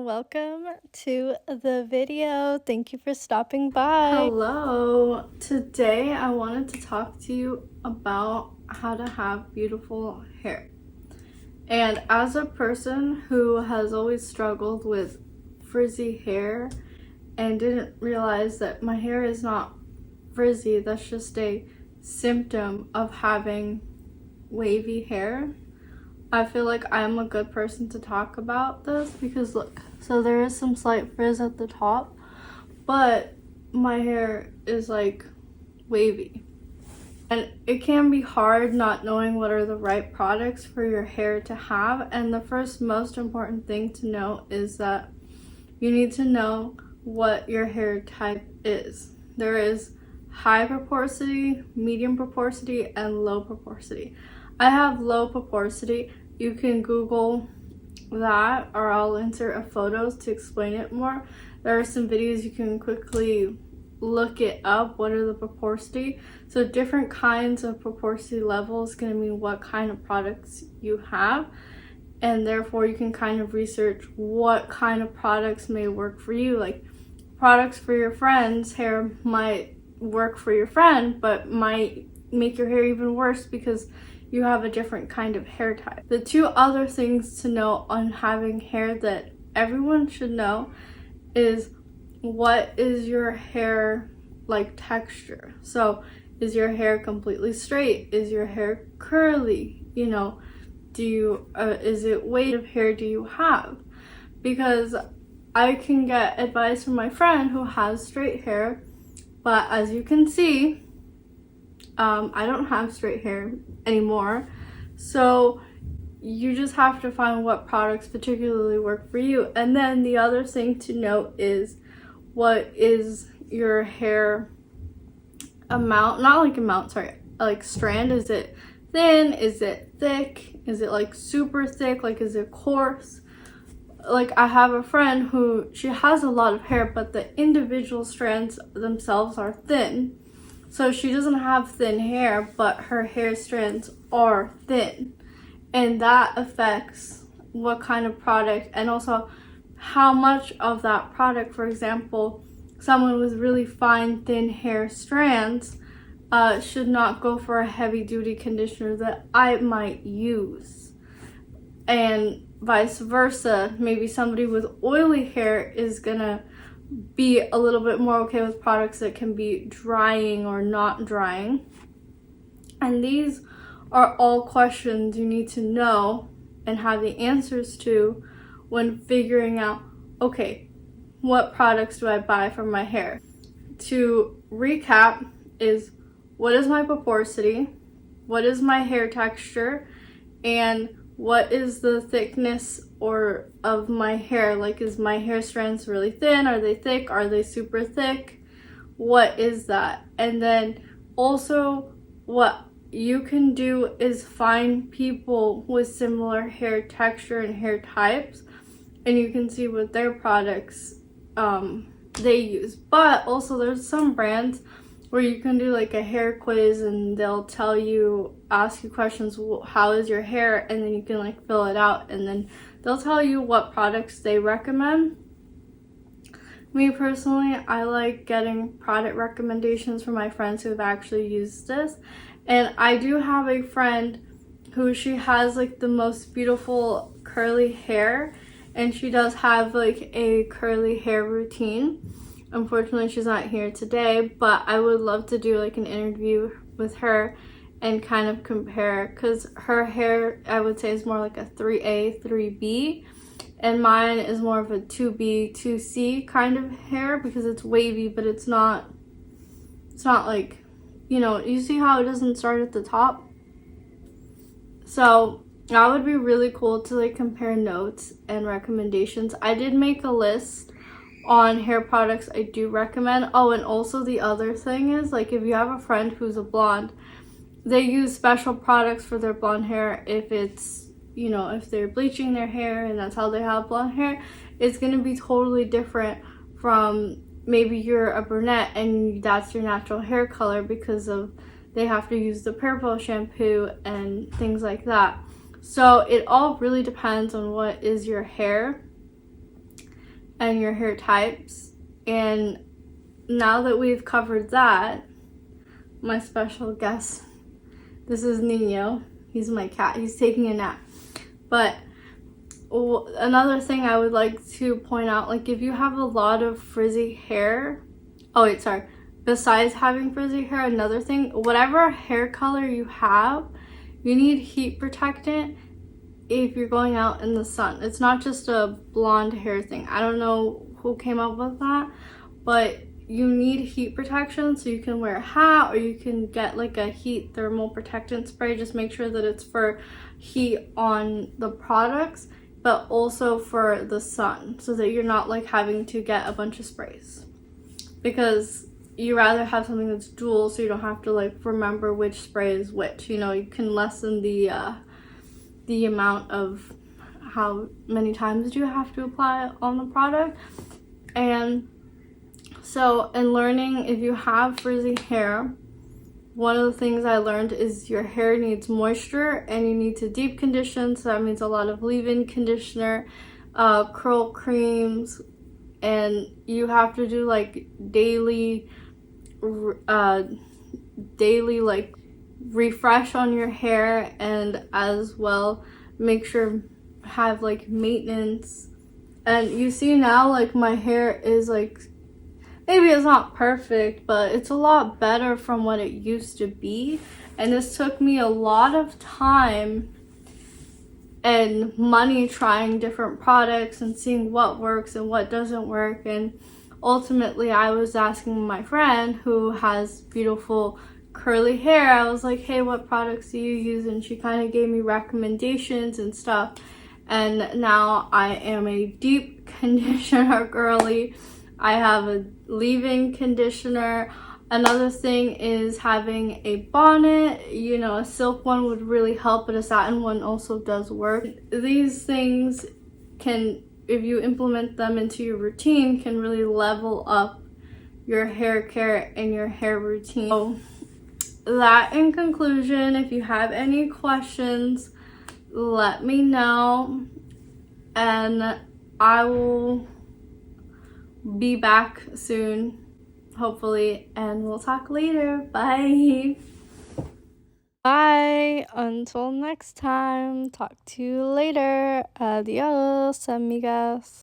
welcome to the video. Thank you for stopping by. Hello. Today I wanted to talk to you about how to have beautiful hair. And as a person who has always struggled with frizzy hair and didn't realize that my hair is not frizzy, that's just a symptom of having wavy hair, I feel like I'm a good person to talk about this because look, so there is some slight frizz at the top, but my hair is like wavy. And it can be hard not knowing what are the right products for your hair to have. And the first most important thing to know is that you need to know what your hair type is. There is high porosity, medium porosity, and low porosity. I have low porosity. You can Google that, or I'll insert a photos to explain it more. There are some videos you can quickly look it up. What are the porosity? So different kinds of porosity levels going to mean what kind of products you have, and therefore you can kind of research what kind of products may work for you. Like products for your friend's hair might work for your friend, but might make your hair even worse because you have a different kind of hair type. The two other things to know on having hair that everyone should know is what is your hair like texture. So is your hair completely straight? Is your hair curly? You know, do you is it weight of hair do you have? Because I can get advice from my friend who has straight hair, but as you can see, I don't have straight hair anymore, so you just have to find what products particularly work for you. And then the other thing to note is what is your hair amount, not like amount, sorry, like strand. Is it thin? Is it thick? Is it like super thick? Like is it coarse? Like I have a friend who she has a lot of hair, but the individual strands themselves are thin. So she doesn't have thin hair, but her hair strands are thin. And that affects what kind of product and also how much of that product. For example, someone with really fine, thin hair strands should not go for a heavy duty conditioner that I might use. And vice versa, maybe somebody with oily hair is gonna be a little bit more okay with products that can be drying or not drying. And these are all questions you need to know and have the answers to when figuring out, okay, what products do I buy for my hair? To recap is, what is my porosity? What is my hair texture? And what is the thickness or of my hair? Like, is my hair strands really thin? Are they thick? Are they super thick? What is that? And then also what you can do is find people with similar hair texture and hair types, and you can see what their products they use. But also there's some brands where you can do like a hair quiz and they'll tell you, ask you questions, how is your hair, and then you can like fill it out and then they'll tell you what products they recommend. Me personally, I like getting product recommendations from my friends who have actually used this. And I do have a friend who she has like the most beautiful curly hair, and she does have like a curly hair routine. Unfortunately, she's not here today, but I would love to do like an interview with her and kind of compare, because her hair, I would say, is more like a 3A, 3B, and mine is more of a 2B, 2C kind of hair because it's wavy, but it's not like, you know, you see how it doesn't start at the top? So that would be really cool to like compare notes and recommendations. I did make a list on hair products I do recommend. Oh, and also the other thing is, like, if you have a friend who's a blonde, they use special products for their blonde hair. If it's, you know, if they're bleaching their hair and that's how they have blonde hair, it's going to be totally different from maybe you're a brunette and that's your natural hair color, because of they have to use the purple shampoo and things like that. So it all really depends on what is your hair. and your hair types. And now that we've covered that, my special guest, this is Nino. He's my cat. He's taking a nap. But another thing I would like to point out, like if you have a lot of frizzy hair, besides having frizzy hair, another thing, whatever hair color you have, you need heat protectant if you're going out in the sun. It's not just a blonde hair thing. I don't know who came up with that, but you need heat protection, so you can wear a hat or you can get like a heat thermal protectant spray. Just make sure that it's for heat on the products, but also for the sun, so that you're not like having to get a bunch of sprays, because you rather have something that's dual, so you don't have to like remember which spray is which. You know, you can lessen the amount of how many times you have to apply it on the product. And so in learning, if you have frizzy hair, one of the things I learned is your hair needs moisture and you need to deep condition. So that means a lot of leave-in conditioner, curl creams, and you have to do like daily like refresh on your hair, and as well make sure have like maintenance. And you see now, like my hair is like, maybe it's not perfect, but it's a lot better from what it used to be. And this took me a lot of time and money trying different products and seeing what works and what doesn't work. And ultimately I was asking my friend who has beautiful curly hair, I was like, hey, what products do you use? And she kind of gave me recommendations and stuff. And now I am a deep conditioner girly. I have a leave-in conditioner. Another thing is having a bonnet. You know, a silk one would really help, but a satin one also does work. These things can, if you implement them into your routine, can really level up your hair care and your hair routine. So that in conclusion, if you have any questions, let me know, and I will be back soon, hopefully, and we'll talk later. Bye. Bye. Until next time. Talk to you later. Adios, amigas.